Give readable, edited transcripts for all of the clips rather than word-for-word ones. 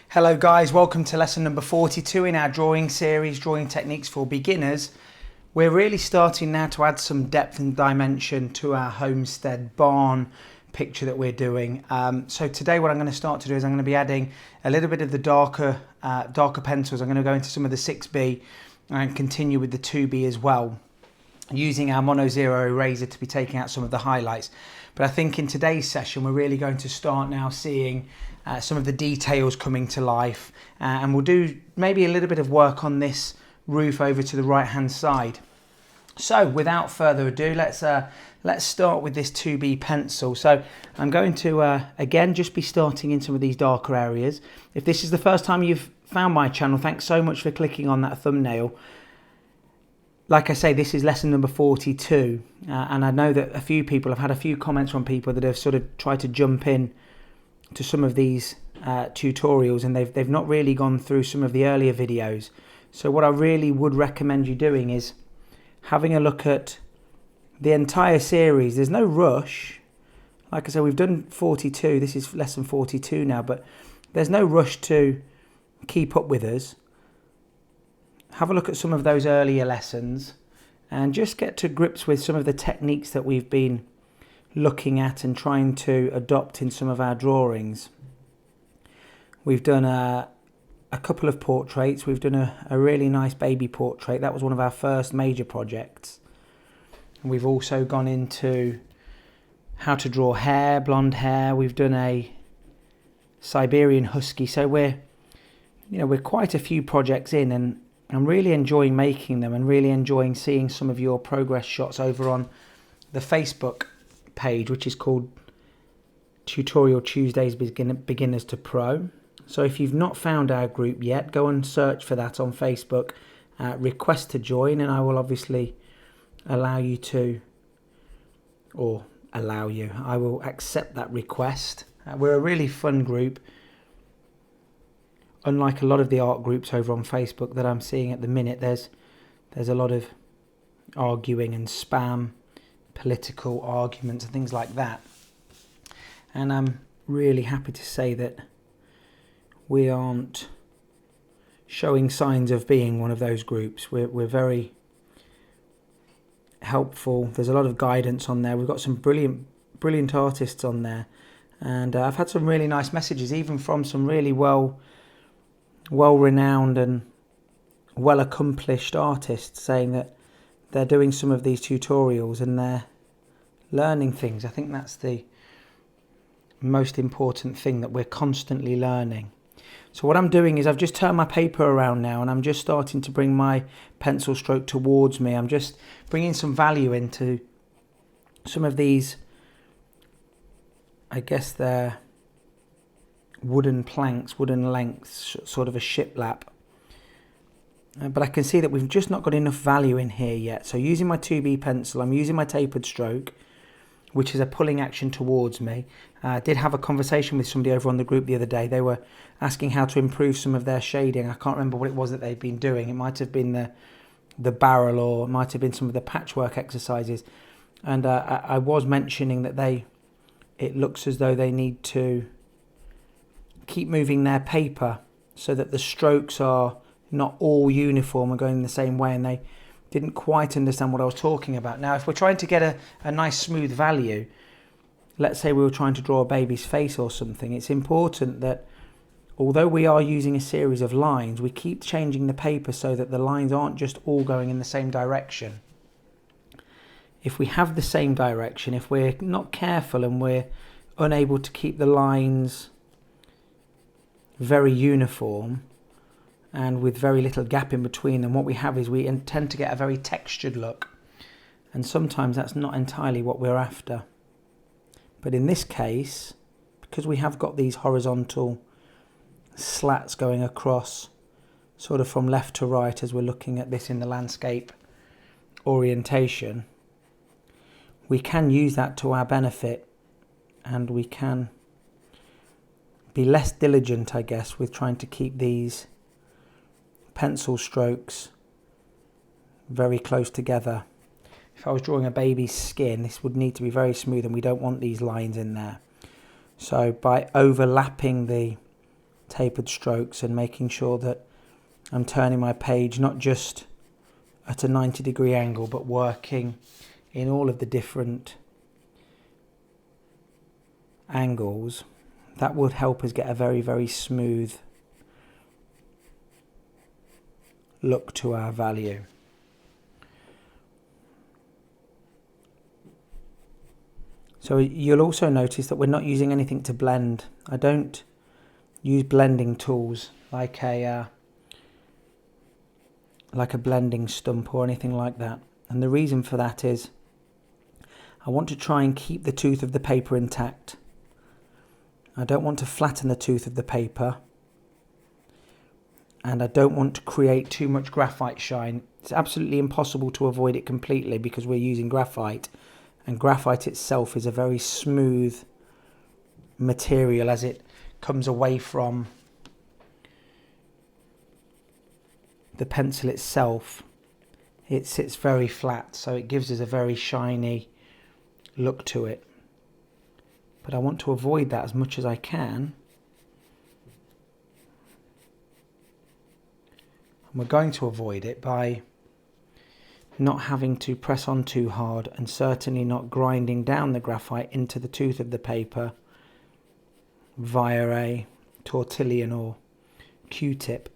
Hello guys, welcome to lesson number 42 in our drawing series, Drawing Techniques for Beginners. We're really starting now to add some depth and dimension to our homestead barn picture that we're doing. So today what I'm going to start to do is I'm going to be adding a little bit of the darker pencils. I'm going to go into some of the 6B and continue with the 2B as well, using our Mono Zero eraser to be taking out some of the highlights. But I think in today's session we're really going to start now seeing some of the details coming to life, and we'll do maybe a little bit of work on this roof over to the right hand side. So without further ado, let's start with this 2B pencil. So I'm going to again just be starting in some of these darker areas. If this is the first time you've found my channel, thanks so much for clicking on that thumbnail. Like I say, this is lesson number 42, and I know that a few people have had a few comments from people that have sort of tried to jump in to some of these tutorials, and they've not really gone through some of the earlier videos. So what I really would recommend you doing is having a look at the entire series. There's no rush. Like I said, we've done 42. This is lesson 42 now, but there's no rush to keep up with us. Have a look at some of those earlier lessons and just get to grips with some of the techniques that we've been looking at and trying to adopt in some of our drawings. We've done a couple of portraits. We've done a really nice baby portrait. That was one of our first major projects. And we've also gone into how to draw hair, blonde hair. We've done a Siberian husky. So we're quite a few projects in, and I'm really enjoying making them and really enjoying seeing some of your progress shots over on the Facebook page, which is called Tutorial Tuesdays Beginners to Pro. So if you've not found our group yet, go and search for that on Facebook, request to join, and I will obviously I will accept that request. We're a really fun group. Unlike a lot of the art groups over on Facebook that I'm seeing at the minute, there's a lot of arguing and spam, political arguments and things like that. And I'm really happy to say that we aren't showing signs of being one of those groups. We're very helpful. There's a lot of guidance on there. We've got some brilliant artists on there, and I've had some really nice messages, even from some really well-renowned and well-accomplished artists, saying that they're doing some of these tutorials and they're learning things. I think that's the most important thing, that we're constantly learning. So what I'm doing is I've just turned my paper around now, and I'm just starting to bring my pencil stroke towards me. I'm just bringing some value into some of these, I guess they're wooden planks, wooden lengths, sort of a shiplap. But I can see that we've just not got enough value in here yet. So using my 2B pencil, I'm using my tapered stroke, which is a pulling action towards me. I did have a conversation with somebody over on the group the other day. They were asking how to improve some of their shading. I can't remember what it was that they'd been doing. It might have been the barrel, or it might have been some of the patchwork exercises. And I was mentioning that it looks as though they need to keep moving their paper so that the strokes are not all uniform and going the same way, and they didn't quite understand what I was talking about. Now, if we're trying to get a nice smooth value, let's say we were trying to draw a baby's face or something, it's important that although we are using a series of lines, we keep changing the paper so that the lines aren't just all going in the same direction. If we have the same direction, if we're not careful and we're unable to keep the lines very uniform and with very little gap in between them, what we have is we tend to get a very textured look, and sometimes that's not entirely what we're after. But in this case, because we have got these horizontal slats going across sort of from left to right as we're looking at this in the landscape orientation, we can use that to our benefit, and we can be less diligent, I guess, with trying to keep these pencil strokes very close together. If I was drawing a baby's skin, this would need to be very smooth, and we don't want these lines in there. So by overlapping the tapered strokes and making sure that I'm turning my page not just at a 90-degree angle, but working in all of the different angles. That would help us get a very, very smooth look to our value. So you'll also notice that we're not using anything to blend. I don't use blending tools like a blending stump or anything like that. And the reason for that is I want to try and keep the tooth of the paper intact. I don't want to flatten the tooth of the paper, and I don't want to create too much graphite shine. It's absolutely impossible to avoid it completely because we're using graphite, and graphite itself is a very smooth material as it comes away from the pencil itself. It sits very flat, so it gives us a very shiny look to it. But I want to avoid that as much as I can. And we're going to avoid it by not having to press on too hard, and certainly not grinding down the graphite into the tooth of the paper via a tortillon or Q-tip.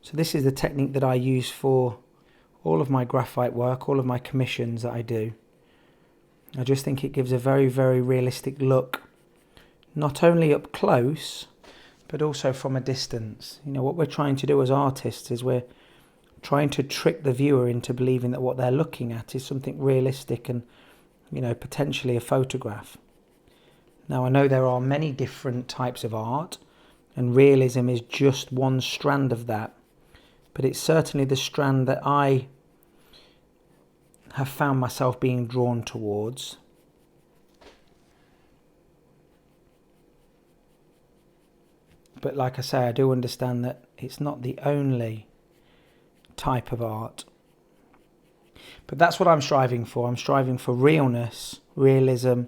So this is the technique that I use for all of my graphite work, all of my commissions that I do. I just think it gives a very, very realistic look, not only up close, but also from a distance. You know, what we're trying to do as artists is we're trying to trick the viewer into believing that what they're looking at is something realistic and, you know, potentially a photograph. Now, I know there are many different types of art, and realism is just one strand of that. But it's certainly the strand that I have found myself being drawn towards. But like I say, I do understand that it's not the only type of art. But that's what I'm striving for. I'm striving for realness, realism,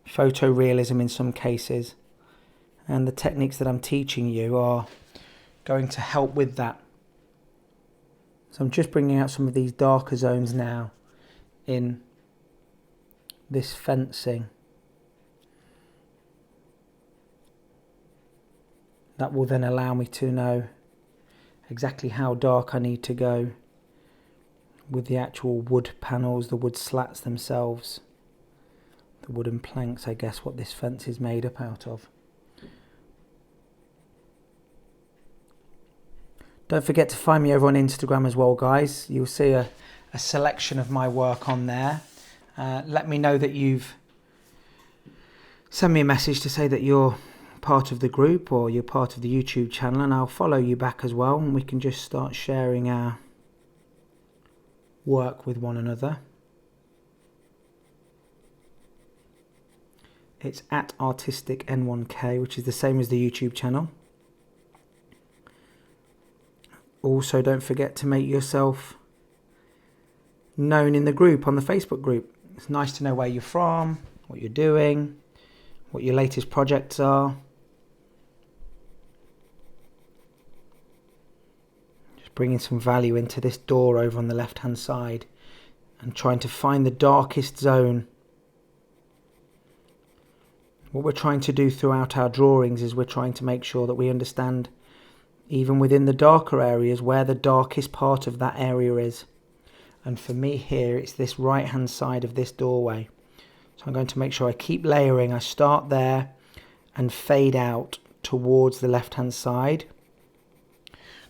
photorealism in some cases. And the techniques that I'm teaching you are going to help with that. So I'm just bringing out some of these darker zones now in this fencing. That will then allow me to know exactly how dark I need to go with the actual wood panels, the wood slats themselves, the wooden planks, I guess, what this fence is made up out of. Don't forget to find me over on Instagram as well, guys. You'll see a selection of my work on there. Let me know that you've sent me a message to say that you're part of the group or you're part of the YouTube channel, and I'll follow you back as well, and we can just start sharing our work with one another. It's at artisticn1k, which is the same as the YouTube channel. Also, don't forget to make yourself known in the group, on the Facebook group. It's nice to know where you're from, what you're doing, what your latest projects are. Just bringing some value into this door over on the left hand side and trying to find the darkest zone. What we're trying to do throughout our drawings is we're trying to make sure that we understand, even within the darker areas, where the darkest part of that area is. And for me here, it's this right hand side of this doorway. So I'm going to make sure I keep layering. I start there and fade out towards the left hand side,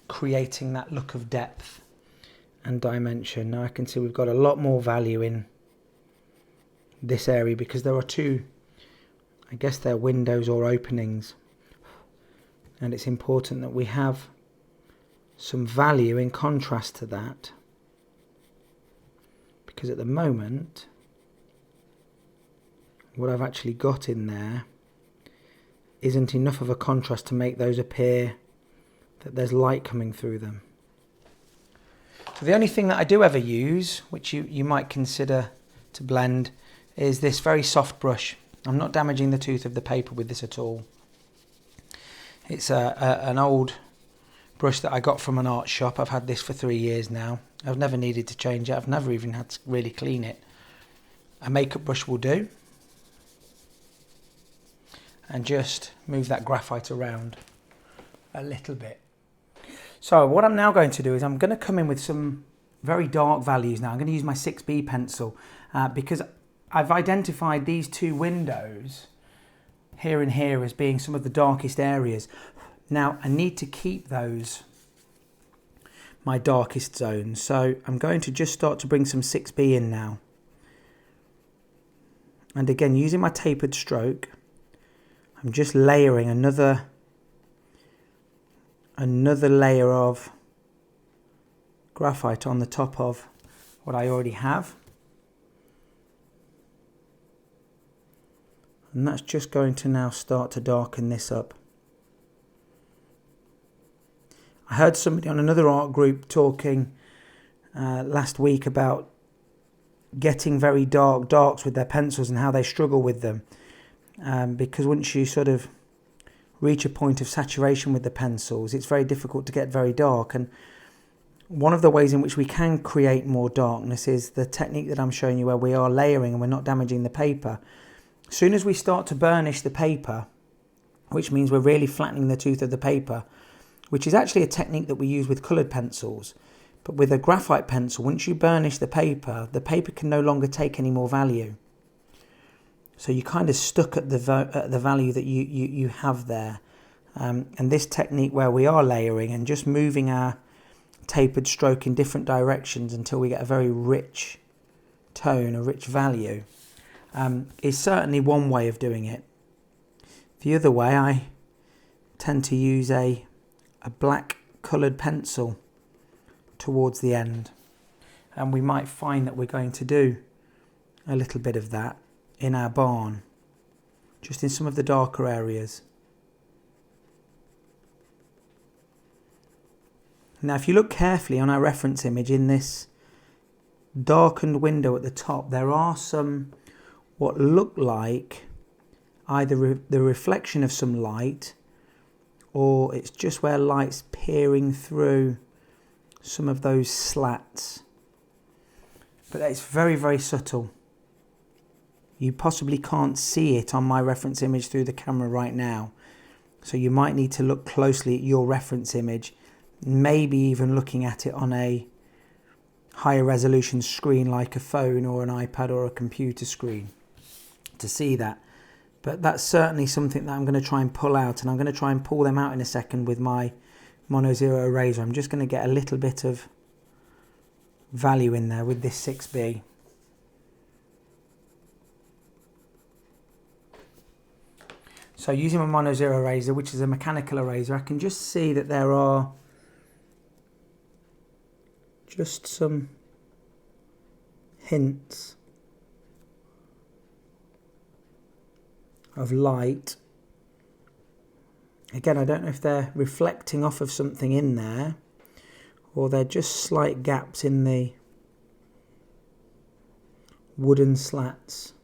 creating that look of depth and dimension. Now I can see we've got a lot more value in this area because there are two, I guess they're windows or openings. And it's important that we have some value in contrast to that, because at the moment what I've actually got in there isn't enough of a contrast to make those appear that there's light coming through them. So the only thing that I do ever use, which you might consider to blend, is this very soft brush. I'm not damaging the tooth of the paper with this at all. It's an old brush that I got from an art shop. I've had this for 3 years now. I've never needed to change it. I've never even had to really clean it. A makeup brush will do. And just move that graphite around a little bit. So what I'm now going to do is I'm going to come in with some very dark values now. I'm going to use my 6B pencil because I've identified these two windows here and here as being some of the darkest areas. Now I need to keep those my darkest zones. So I'm going to just start to bring some 6B in now. And again, using my tapered stroke, I'm just layering another layer of graphite on the top of what I already have. And that's just going to now start to darken this up. I heard somebody on another art group talking last week about getting very dark darks with their pencils and how they struggle with them. Because once you sort of reach a point of saturation with the pencils, it's very difficult to get very dark. And one of the ways in which we can create more darkness is the technique that I'm showing you, where we are layering and we're not damaging the paper. As soon as we start to burnish the paper, which means we're really flattening the tooth of the paper, which is actually a technique that we use with coloured pencils. But with a graphite pencil, once you burnish the paper can no longer take any more value. So you're kind of stuck at the value that you have there. And this technique where we are layering and just moving our tapered stroke in different directions until we get a very rich tone, a rich value, is certainly one way of doing it. The other way, I tend to use a black coloured pencil towards the end. And we might find that we're going to do a little bit of that in our barn, just in some of the darker areas. Now if you look carefully on our reference image, in this darkened window at the top, there are some what look like either the reflection of some light, or it's just where light's peering through some of those slats. But it's very, very subtle. You possibly can't see it on my reference image through the camera right now. So you might need to look closely at your reference image, maybe even looking at it on a higher resolution screen like a phone or an iPad or a computer screen to see that. But that's certainly something that I'm going to try and pull out, and I'm going to try and pull them out in a second with my Mono Zero eraser. I'm just going to get a little bit of value in there with this 6B. So using my Mono Zero eraser, which is a mechanical eraser, I can just see that there are just some hints of light. Again, I don't know if they're reflecting off of something in there, or they're just slight gaps in the wooden slats.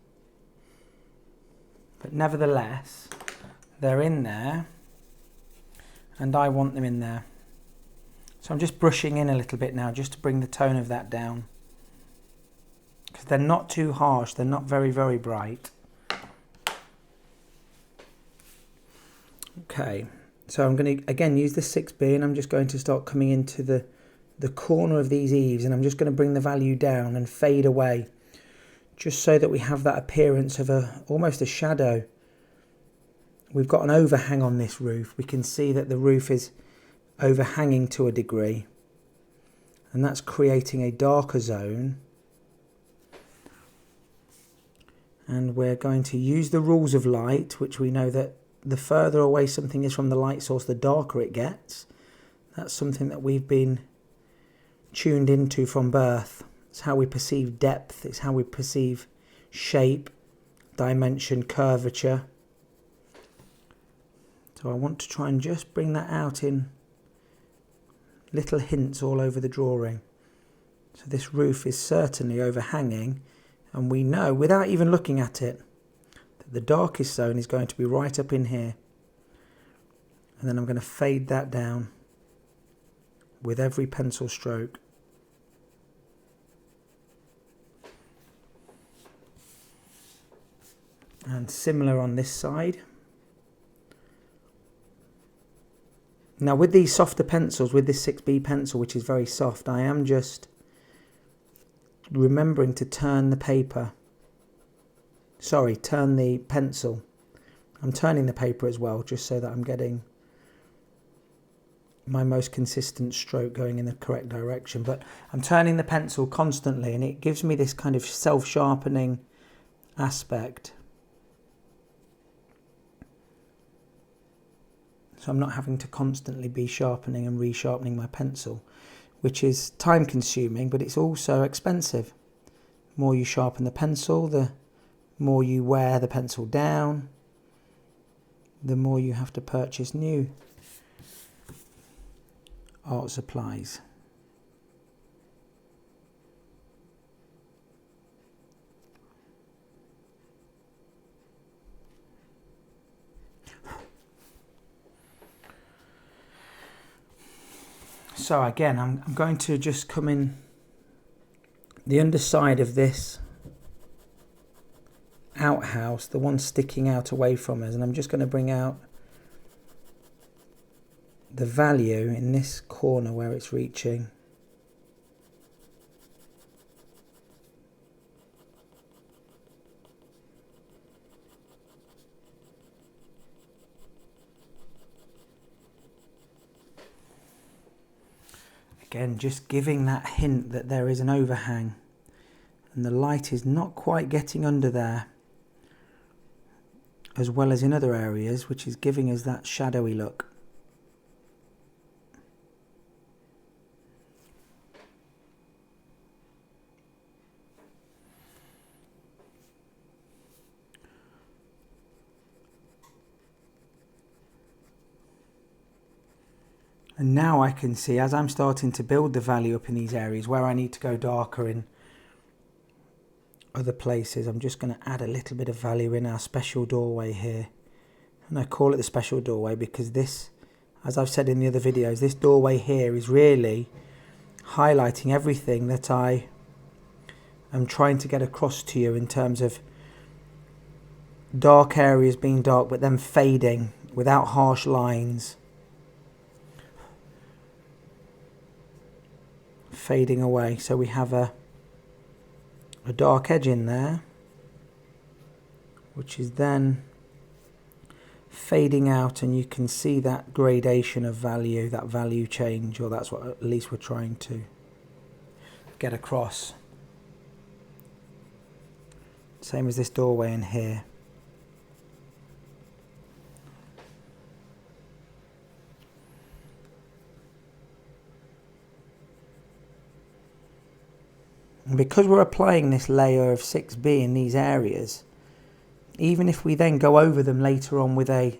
But nevertheless, they're in there, and I want them in there. So I'm just brushing in a little bit now, just to bring the tone of that down. Because they're not too harsh, they're not very, very bright. Okay, so I'm going to again use the 6B, and I'm just going to start coming into the corner of these eaves, and I'm just going to bring the value down and fade away, just so that we have that appearance of almost a shadow. We've got an overhang on this roof. We can see that the roof is overhanging to a degree, and that's creating a darker zone. And we're going to use the rules of light, which we know that the further away something is from the light source, the darker it gets. That's something that we've been tuned into from birth. It's how we perceive depth, it's how we perceive shape, dimension, curvature. So I want to try and just bring that out in little hints all over the drawing. So this roof is certainly overhanging, and we know without even looking at it that the darkest zone is going to be right up in here. And then I'm going to fade that down with every pencil stroke. And similar on this side. Now with these softer pencils, with this 6B pencil, which is very soft, I am just remembering to turn the paper. Sorry, turn the pencil. I'm turning the paper as well, just so that I'm getting my most consistent stroke going in the correct direction. But I'm turning the pencil constantly, and it gives me this kind of self-sharpening aspect. So I'm not having to constantly be sharpening and resharpening my pencil, which is time consuming, but it's also expensive. The more you sharpen the pencil, the more you wear the pencil down, the more you have to purchase new art supplies. So again, I'm going to just come in the underside of this outhouse, the one sticking out away from us, and I'm just going to bring out the value in this corner where it's reaching. Again, just giving that hint that there is an overhang and the light is not quite getting under there as well as in other areas, which is giving us that shadowy look. And now I can see, as I'm starting to build the value up in these areas where I need to go darker in other places, I'm just going to add a little bit of value in our special doorway here. And I call it the special doorway because this, as I've said in the other videos, this doorway here is really highlighting everything that I am trying to get across to you in terms of dark areas being dark but then fading without harsh lines. Fading away, so we have a dark edge in there, which is then fading out, and you can see that gradation of value, that value change, or that's what at least we're trying to get across. Same as this doorway in here. And because we're applying this layer of 6B in these areas, even if we then go over them later on with a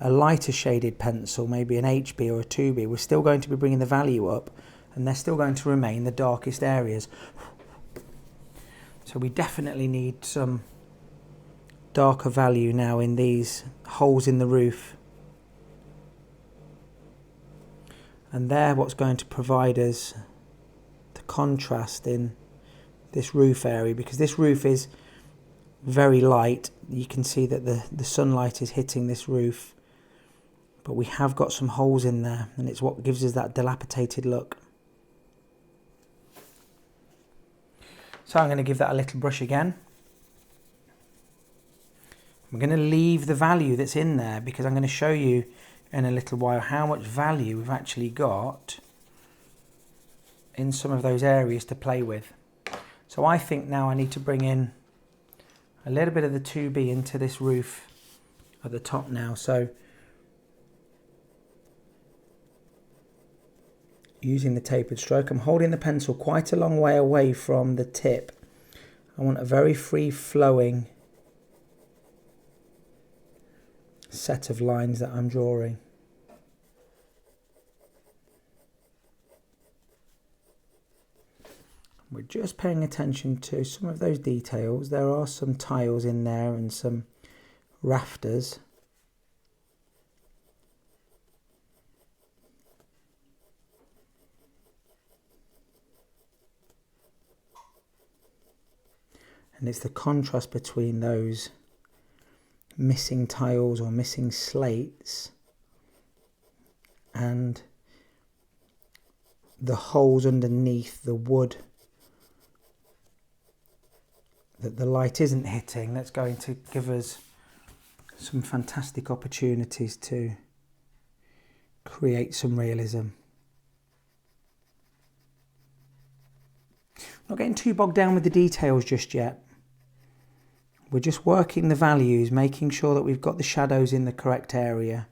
lighter shaded pencil, maybe an HB or a 2B, we're still going to be bringing the value up and they're still going to remain the darkest areas. So we definitely need some darker value now in these holes in the roof. And they're what's going to provide us contrast in this roof area, because this roof is very light. You can see that the sunlight is hitting this roof, but we have got some holes in there, and it's what gives us that dilapidated look. So I'm going to give that a little brush again. I'm going to leave the value that's in there because I'm going to show you in a little while how much value we've actually got in some of those areas to play with. So I think now I need to bring in a little bit of the 2B into this roof at the top now. So using the tapered stroke, I'm holding the pencil quite a long way away from the tip. I want a very free flowing set of lines that I'm drawing. We're just paying attention to some of those details. There are some tiles in there and some rafters. And it's the contrast between those missing tiles or missing slates and the holes underneath the wood that the light isn't hitting, that's going to give us some fantastic opportunities to create some realism. Not getting too bogged down with the details just yet. We're just working the values, making sure that we've got the shadows in the correct area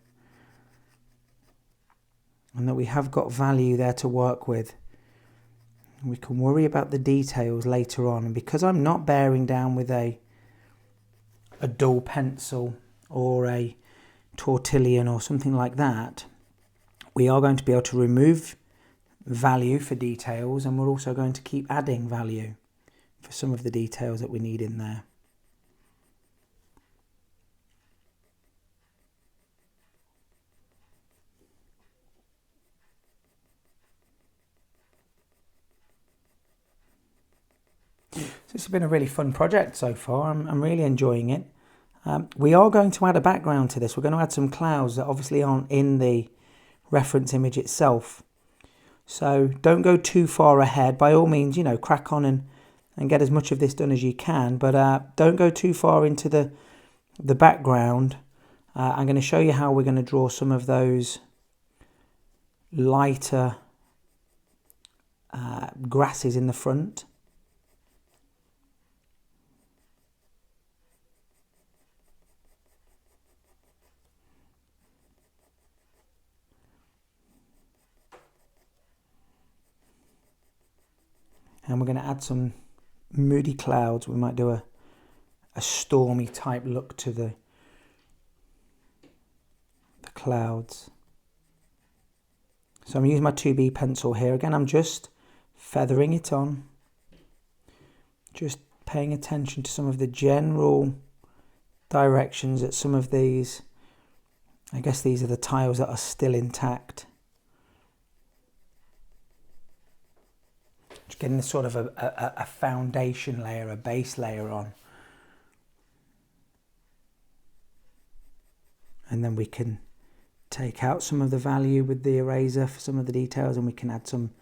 and that we have got value there to work with. We can worry about the details later on. And because I'm not bearing down with a dull pencil or a tortillon or something like that, we are going to be able to remove value for details, and we're also going to keep adding value for some of the details that we need in there. So this has been a really fun project so far. I'm really enjoying it. We are going to add a background to this. We're going to add some clouds that obviously aren't in the reference image itself. So don't go too far ahead. By all means, crack on and get as much of this done as you can. But don't go too far into the background. I'm going to show you how we're going to draw some of those lighter grasses in the front. And we're going to add some moody clouds. We might do a stormy type look to the clouds. So I'm using my 2B pencil here. Again, I'm just feathering it on. Just paying attention to some of the general directions that some of these, I guess these are the tiles that are still intact. Just getting sort of a foundation layer, a base layer on. And then we can take out some of the value with the eraser for some of the details, and we can add some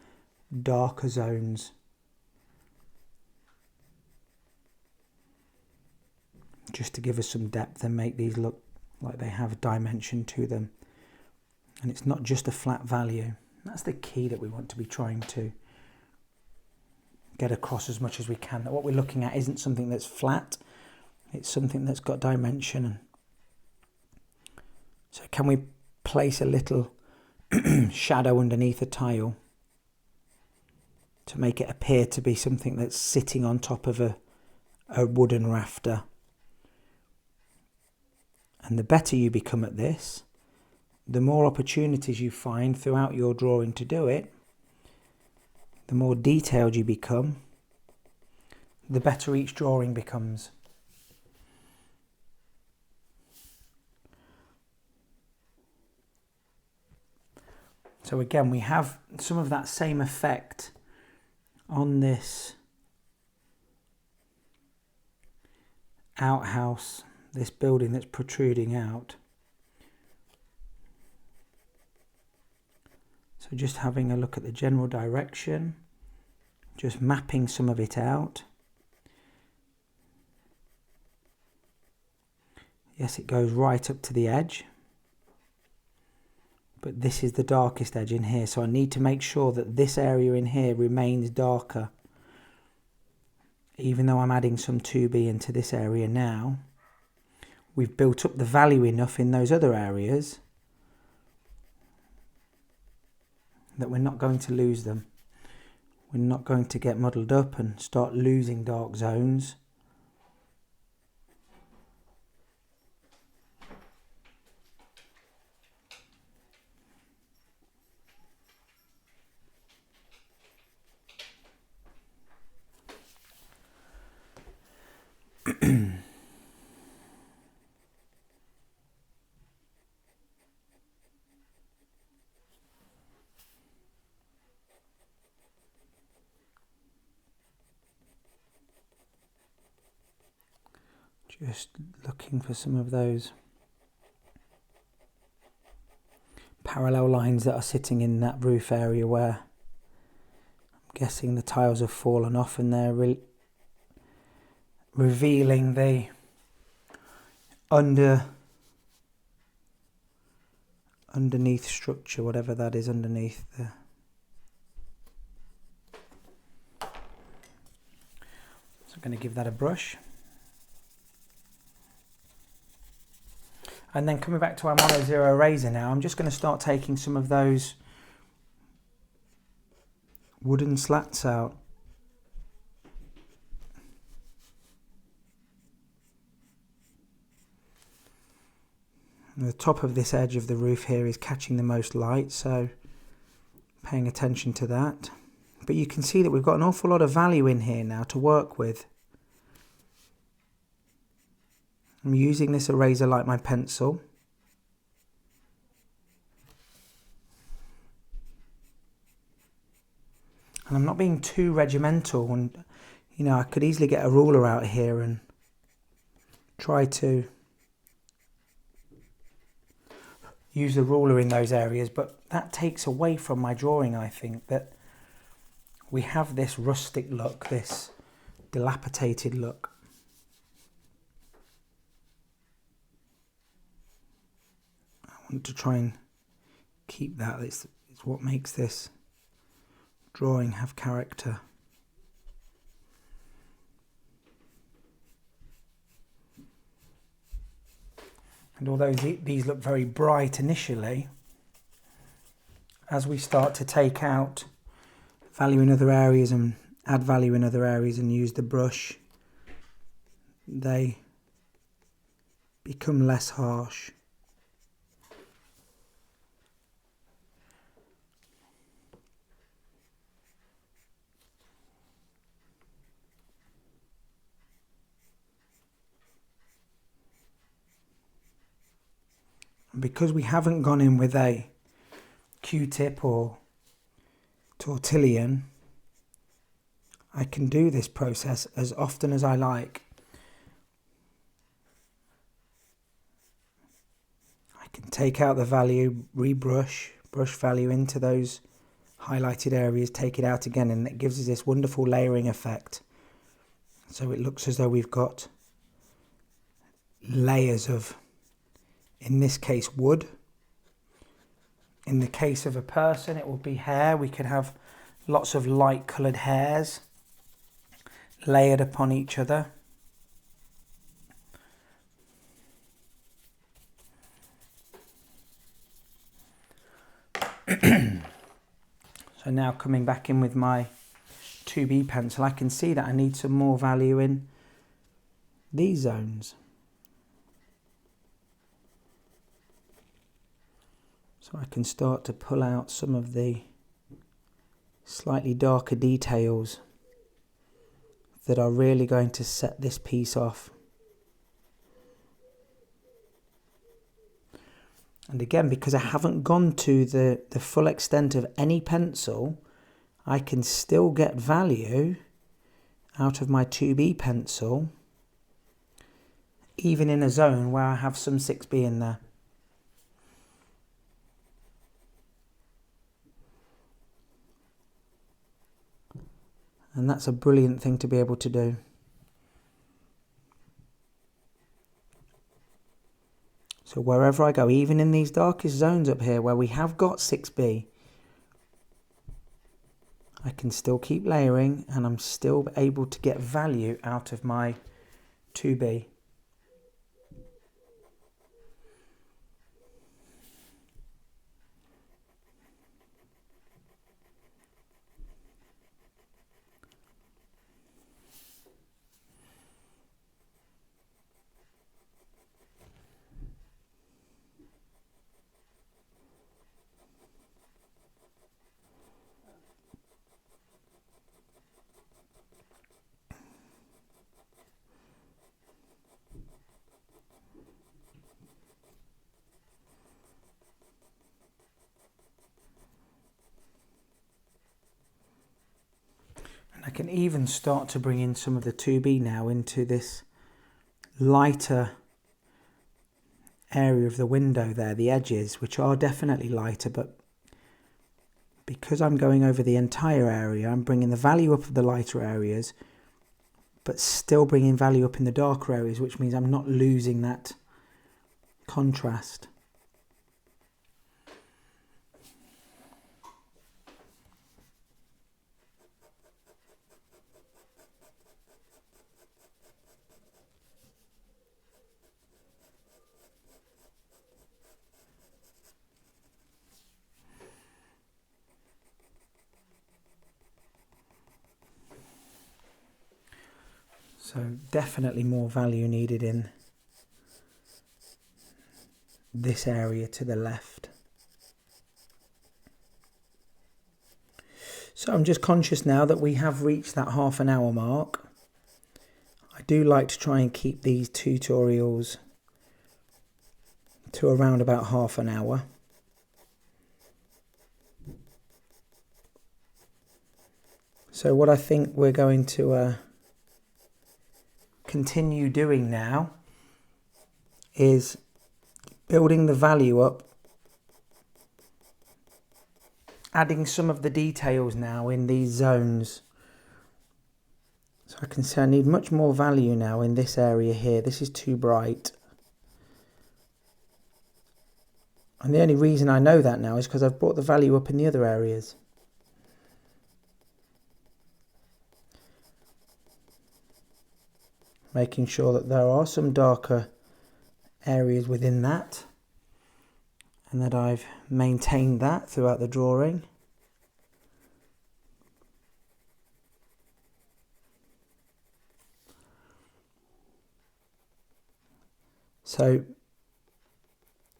darker zones. Just to give us some depth and make these look like they have a dimension to them. And it's not just a flat value. That's the key that we want to be trying to get across as much as we can, that what we're looking at isn't something that's flat, it's something that's got dimension. So can we place a little shadow underneath a tile to make it appear to be something that's sitting on top of a wooden rafter? And the better you become at this, the more opportunities you find throughout your drawing to do it, the more detailed you become, the better each drawing becomes. So again, we have some of that same effect on this outhouse, this building that's protruding out. So just having a look at the general direction, just mapping some of it out. Yes, it goes right up to the edge, but this is the darkest edge in here, so I need to make sure that this area in here remains darker. Even though I'm adding some 2B into this area now, we've built up the value enough in those other areas that we're not going to lose them. We're not going to get muddled up and start losing dark zones. Just looking for some of those parallel lines that are sitting in that roof area where I'm guessing the tiles have fallen off, and they're revealing the underneath structure, whatever that is underneath the. So I'm going to give that a brush. And then coming back to our Mono Zero razor now, I'm just going to start taking some of those wooden slats out. And the top of this edge of the roof here is catching the most light, so paying attention to that. But you can see that we've got an awful lot of value in here now to work with. I'm using this eraser like my pencil. And I'm not being too regimental, and you know, I could easily get a ruler out here and try to use the ruler in those areas, but that takes away from my drawing. I think that we have this rustic look, this dilapidated look. I want to try and keep that. It's what makes this drawing have character. And although these look very bright initially, as we start to take out value in other areas and add value in other areas and use the brush, they become less harsh. Because we haven't gone in with a Q-tip or tortillon, I can do this process as often as I like. I can take out the value, rebrush, brush value into those highlighted areas, take it out again, and it gives us this wonderful layering effect. So it looks as though we've got layers of, in this case, wood. In the case of a person, it will be hair. We could have lots of light coloured hairs layered upon each other. So now coming back in with my 2B pencil, I can see that I need some more value in these zones. So I can start to pull out some of the slightly darker details that are really going to set this piece off. And again, because I haven't gone to the full extent of any pencil, I can still get value out of my 2B pencil, even in a zone where I have some 6B in there. And that's a brilliant thing to be able to do. So wherever I go, even in these darkest zones up here where we have got 6B, I can still keep layering and I'm still able to get value out of my 2B. I can even start to bring in some of the 2B now into this lighter area of the window there, the edges, which are definitely lighter, but because I'm going over the entire area, I'm bringing the value up of the lighter areas, but still bringing value up in the darker areas, which means I'm not losing that contrast. So definitely more value needed in this area to the left. So I'm just conscious now that we have reached that half an hour mark. I do like to try and keep these tutorials to around about half an hour. So what I think we're going to continue doing now is building the value up, adding some of the details now in these zones. So I can see I need much more value now in this area here. This is too bright. And the only reason I know that now is because I've brought the value up in the other areas. Making sure that there are some darker areas within that, and that I've maintained that throughout the drawing. So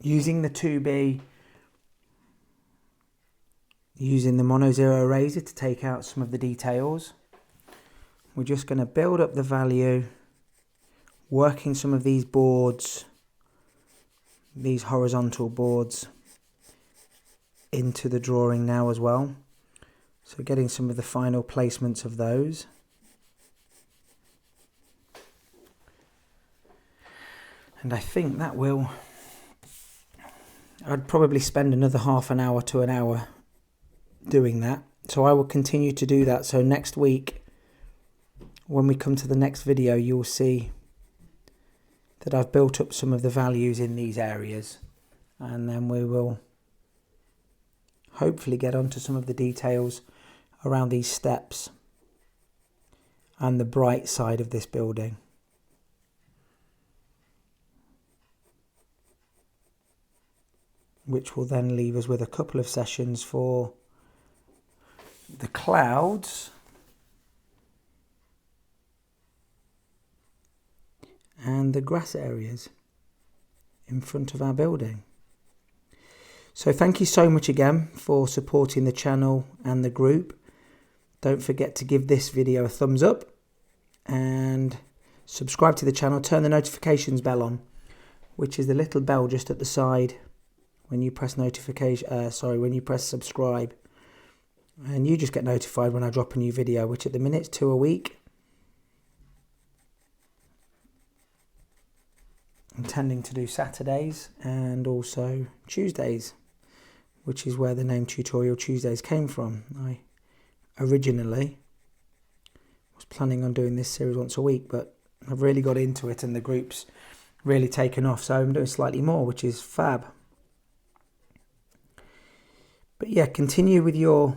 using the 2B, using the Mono Zero eraser to take out some of the details, we're just going to build up the value, working some of these boards, these horizontal boards, into the drawing now as well. So getting some of the final placements of those. And I think that will, I'd probably spend another half an hour to an hour doing that. So I will continue to do that. So next week, when we come to the next video, you'll see that I've built up some of the values in these areas, and then we will hopefully get onto some of the details around these steps and the bright side of this building. Which will then leave us with a couple of sessions for the clouds and the grass areas in front of our building. So thank you so much again for supporting the channel and the group. Don't forget to give this video a thumbs up and subscribe to the channel. Turn the notifications bell on, which is the little bell just at the side when you press when you press subscribe, and you just get notified when I drop a new video, which at the minute is 2 a week. Intending to do Saturdays and also Tuesdays, which is where the name Tutorial Tuesdays came from. I originally was planning on doing this series once a week, but I've really got into it and the group's really taken off, so I'm doing slightly more, which is fab. But yeah, continue with your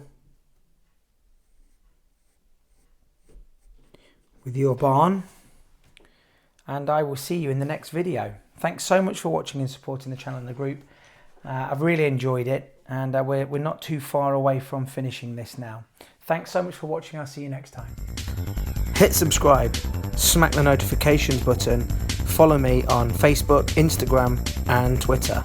barn, and I will see you in the next video. Thanks so much for watching and supporting the channel and the group. I've really enjoyed it, and we're not too far away from finishing this now. Thanks so much for watching. I'll see you next time. Hit subscribe, smack the notifications button, follow me on Facebook, Instagram and Twitter.